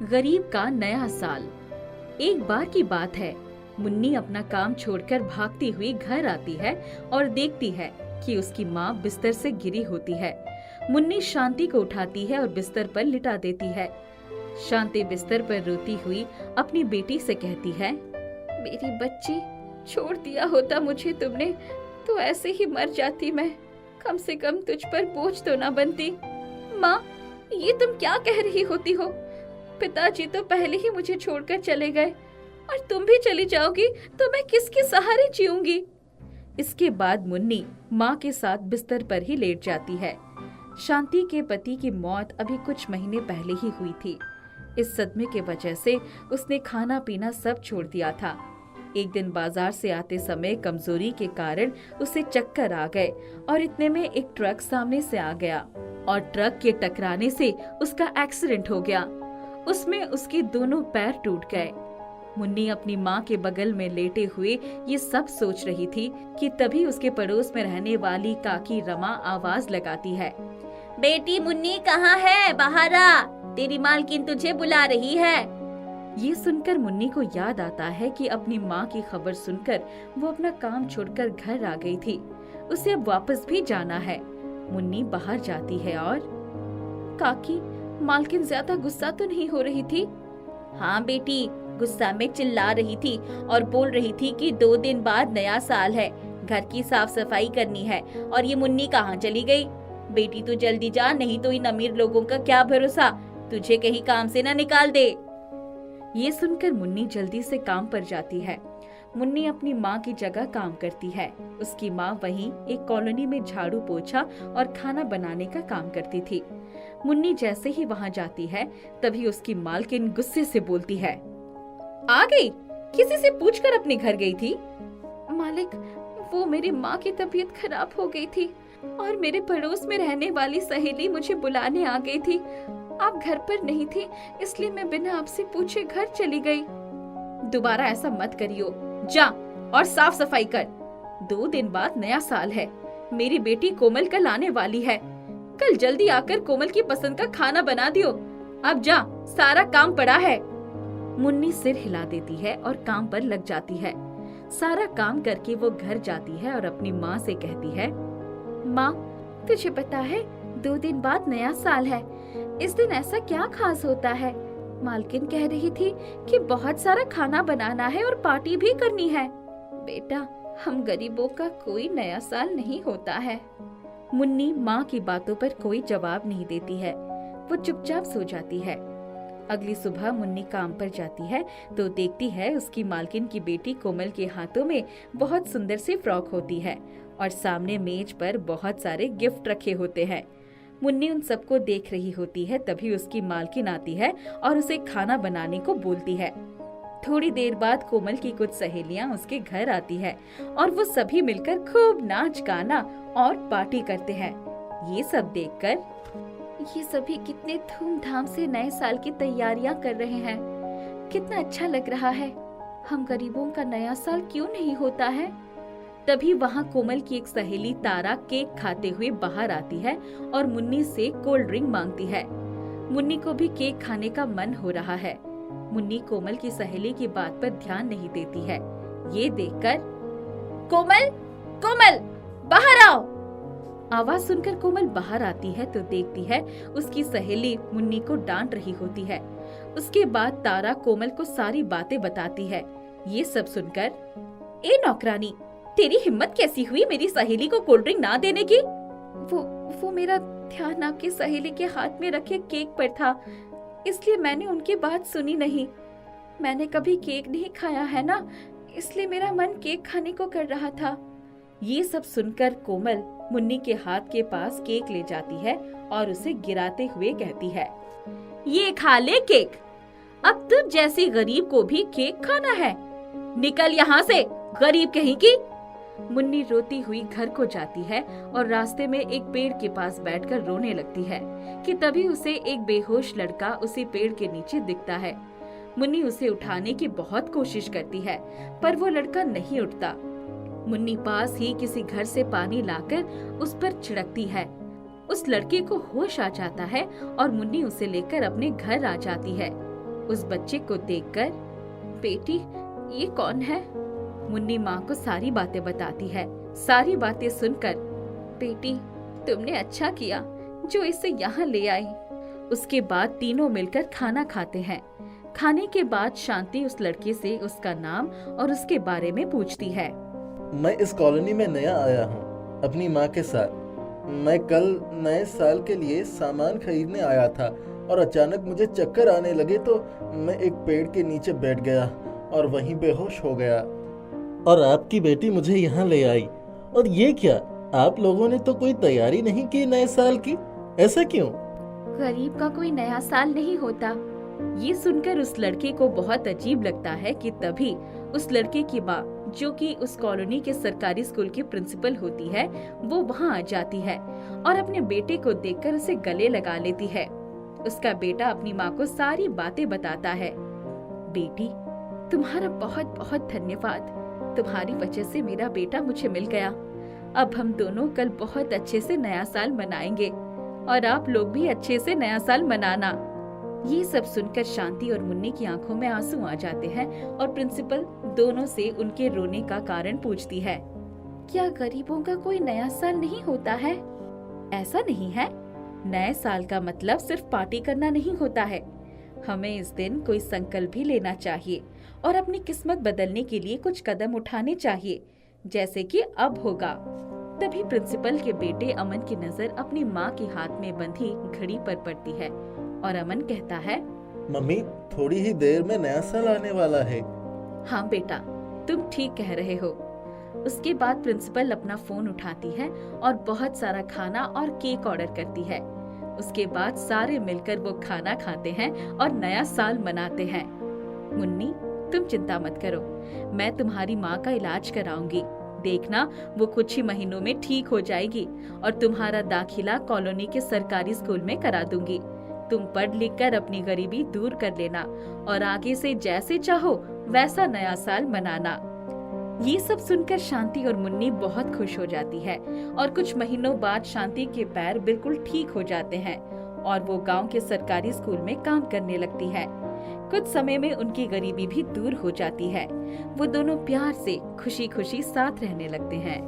गरीब का नया साल। एक बार की बात है, मुन्नी अपना काम छोड़कर भागती हुई घर आती है और देखती है कि उसकी माँ बिस्तर से गिरी होती है। मुन्नी शांति को उठाती है और बिस्तर पर लिटा देती है। शांति बिस्तर पर रोती हुई अपनी बेटी से कहती है, मेरी बच्ची, छोड़ दिया होता मुझे तुमने तो ऐसे ही मर जाती मैं। कम से कम तुझ पर बोझ तो ना बनती। माँ, ये तुम क्या कह रही होती हो? पिताजी तो पहले ही मुझे छोड़कर चले गए और तुम भी चली जाओगी तो मैं किसके सहारे जीऊंगी? इसके बाद मुन्नी माँ के साथ बिस्तर पर ही लेट जाती है। शांति के पति की मौत अभी कुछ महीने पहले ही हुई थी। इस सदमे के वजह से उसने खाना पीना सब छोड़ दिया था। एक दिन बाजार से आते समय कमजोरी के कारण उसे चक्कर आ गए और इतने में एक ट्रक सामने से आ गया और ट्रक के टकराने से उसका एक्सीडेंट हो गया। उसमें उसके दोनों पैर टूट गए। मुन्नी अपनी माँ के बगल में लेटे हुए ये सब सोच रही थी कि तभी उसके पड़ोस में रहने वाली काकी रमा आवाज लगाती है, बेटी मुन्नी कहाँ है? बाहर आ, तेरी मालकिन तुझे बुला रही है। ये सुनकर मुन्नी को याद आता है कि अपनी माँ की खबर सुनकर वो अपना काम छोड़कर घर आ गई थी। उसे अब वापस भी जाना है। मुन्नी बाहर जाती है और काकी, मालकिन ज्यादा गुस्सा तो नहीं हो रही थी? हाँ बेटी, गुस्सा में चिल्ला रही थी और बोल रही थी कि 2 दिन बाद नया साल है, घर की साफ सफाई करनी है। और ये मुन्नी कहाँ चली गई? बेटी तू जल्दी जा, नहीं तो इन अमीर लोगों का क्या भरोसा, तुझे कहीं काम से न निकाल दे। ये सुनकर मुन्नी जल्दी से काम पर जाती है। मुन्नी अपनी माँ की जगह काम करती है। उसकी माँ वहीं एक कॉलोनी में झाड़ू पोछा और खाना बनाने का काम करती थी। मुन्नी जैसे ही वहाँ जाती है तभी उसकी मालकिन गुस्से से बोलती है, आ गई? किसी से पूछकर अपने घर गई थी? मालिक, वो मेरी माँ की तबीयत खराब हो गई थी और मेरे पड़ोस में रहने वाली सहेली मुझे बुलाने आ गई थी। आप घर पर नहीं थी, इसलिए मैं बिना आपसे पूछे घर चली गई। दोबारा ऐसा मत करियो, जा और साफ सफाई कर। 2 दिन बाद नया साल है। मेरी बेटी कोमल कल आने वाली है। कल जल्दी आकर कोमल की पसंद का खाना बना दियो। अब जा, सारा काम पड़ा है। मुन्नी सिर हिला देती है और काम पर लग जाती है। सारा काम करके वो घर जाती है और अपनी माँ से कहती है, माँ, तुझे पता है 2 दिन बाद नया साल है। इस दिन ऐसा क्या खास होता है? मालकिन कह रही थी कि बहुत सारा खाना बनाना है और पार्टी भी करनी है। बेटा, हम गरीबों का कोई नया साल नहीं होता है। मुन्नी माँ की बातों पर कोई जवाब नहीं देती है। वो चुपचाप सो जाती है। अगली सुबह मुन्नी काम पर जाती है तो देखती है उसकी मालकिन की बेटी कोमल के हाथों में बहुत सुंदर सी फ्रॉक होती है और सामने मेज पर बहुत सारे गिफ्ट रखे होते हैं। मुन्नी उन सबको देख रही होती है, तभी उसकी मालकिन आती है और उसे खाना बनाने को बोलती है। थोड़ी देर बाद कोमल की कुछ सहेलियां उसके घर आती है और वो सभी मिलकर खूब नाच गाना और पार्टी करते हैं। ये सब देखकर, ये सभी कितने धूमधाम से नए साल की तैयारियां कर रहे हैं। कितना अच्छा लग रहा है। हम गरीबों का नया साल क्यों नहीं होता है? तभी वहाँ कोमल की एक सहेली तारा केक खाते हुए बाहर आती है और मुन्नी से कोल्ड ड्रिंक मांगती है। मुन्नी को भी केक खाने का मन हो रहा है। मुन्नी कोमल की सहेली की बात पर ध्यान नहीं देती है। ये देखकर, कोमल, कोमल, बाहर आओ। आवाज सुनकर कोमल बाहर आती है तो देखती है उसकी सहेली मुन्नी को डांट रही होती है। उसके बाद तारा कोमल को सारी बातें बताती है। ये सब सुनकर, ए नौकरानी, तेरी हिम्मत कैसी हुई मेरी सहेली को कोल्ड ड्रिंक ना देने की? वो मेरा ध्यान आपकी सहेली के हाथ में रखे केक पर था, इसलिए मैंने उनकी बात सुनी नहीं। मैंने कभी केक नहीं खाया है ना, इसलिए मेरा मन केक खाने को कर रहा था। ये सब सुनकर कोमल मुन्नी के हाथ के पास केक ले जाती है और उसे गिराते हुए कहती है, ये खा ले केक। अब तुझ जैसी गरीब को भी केक खाना है? निकल यहाँ से, गरीब कहीं की। मुन्नी रोती हुई घर को जाती है और रास्ते में एक पेड़ के पास बैठकर रोने लगती है कि तभी उसे एक बेहोश लड़का उसी पेड़ के नीचे दिखता है। मुन्नी उसे उठाने की बहुत कोशिश करती है पर वो लड़का नहीं उठता। मुन्नी पास ही किसी घर से पानी लाकर उस पर छिड़कती है। उस लड़के को होश आ जाता है और मुन्नी उसे लेकर अपने घर आ जाती है। उस बच्चे को देखकर, बेटी ये कौन है? मुन्नी माँ को सारी बातें बताती है। सारी बातें सुनकर, बेटी तुमने अच्छा किया जो इसे यहाँ ले आई। उसके बाद तीनों मिलकर खाना खाते हैं। खाने के बाद शांति उस लड़के से उसका नाम और उसके बारे में पूछती है। मैं इस कॉलोनी में नया आया हूँ अपनी माँ के साथ। मैं कल नए साल के लिए सामान खरीदने आया था और अचानक मुझे चक्कर आने लगे तो मैं एक पेड़ के नीचे बैठ गया और वहीं बेहोश हो गया और आपकी बेटी मुझे यहाँ ले आई। और ये क्या, आप लोगों ने तो कोई तैयारी नहीं की नए साल की, ऐसा क्यों? गरीब का कोई नया साल नहीं होता। ये सुनकर उस लड़के को बहुत अजीब लगता है कि तभी उस लड़के की माँ, जो कि उस कॉलोनी के सरकारी स्कूल की प्रिंसिपल होती है, वो वहाँ आ जाती है और अपने बेटे को देखकर उसे गले लगा लेती है। उसका बेटा अपनी माँ को सारी बातें बताता है। बेटी तुम्हारा बहुत बहुत धन्यवाद, तुम्हारी वजह से मेरा बेटा मुझे मिल गया। अब हम दोनों कल बहुत अच्छे से नया साल मनाएंगे और आप लोग भी अच्छे से नया साल मनाना। ये सब सुनकर शांति और मुन्नी की आंखों में आंसू आ जाते हैं और प्रिंसिपल दोनों से उनके रोने का कारण पूछती है। क्या गरीबों का कोई नया साल नहीं होता है? ऐसा नहीं है। नए साल का मतलब सिर्फ पार्टी करना नहीं होता है। हमें इस दिन कोई संकल्प भी लेना चाहिए और अपनी किस्मत बदलने के लिए कुछ कदम उठाने चाहिए, जैसे कि अब होगा। तभी प्रिंसिपल के बेटे अमन की नजर अपनी माँ के हाथ में बंधी घड़ी पर पड़ती है और अमन कहता है, मम्मी थोड़ी ही देर में नया साल आने वाला है। हाँ बेटा, तुम ठीक कह रहे हो। उसके बाद प्रिंसिपल अपना फोन उठाती है और बहुत सारा खाना और केक ऑर्डर करती है। उसके बाद सारे मिलकर वो खाना खाते हैं और नया साल मनाते हैं। मुन्नी तुम चिंता मत करो, मैं तुम्हारी माँ का इलाज कराऊंगी। देखना वो कुछ ही महीनों में ठीक हो जाएगी और तुम्हारा दाखिला कॉलोनी के सरकारी स्कूल में करा दूंगी। तुम पढ़ लिख कर अपनी गरीबी दूर कर लेना और आगे से जैसे चाहो वैसा नया साल मनाना। ये सब सुनकर शांति और मुन्नी बहुत खुश हो जाती है और कुछ महीनों बाद शांति के पैर बिल्कुल ठीक हो जाते हैं और वो गांव के सरकारी स्कूल में काम करने लगती है। कुछ समय में उनकी गरीबी भी दूर हो जाती है। वो दोनों प्यार से खुशी खुशी साथ रहने लगते हैं।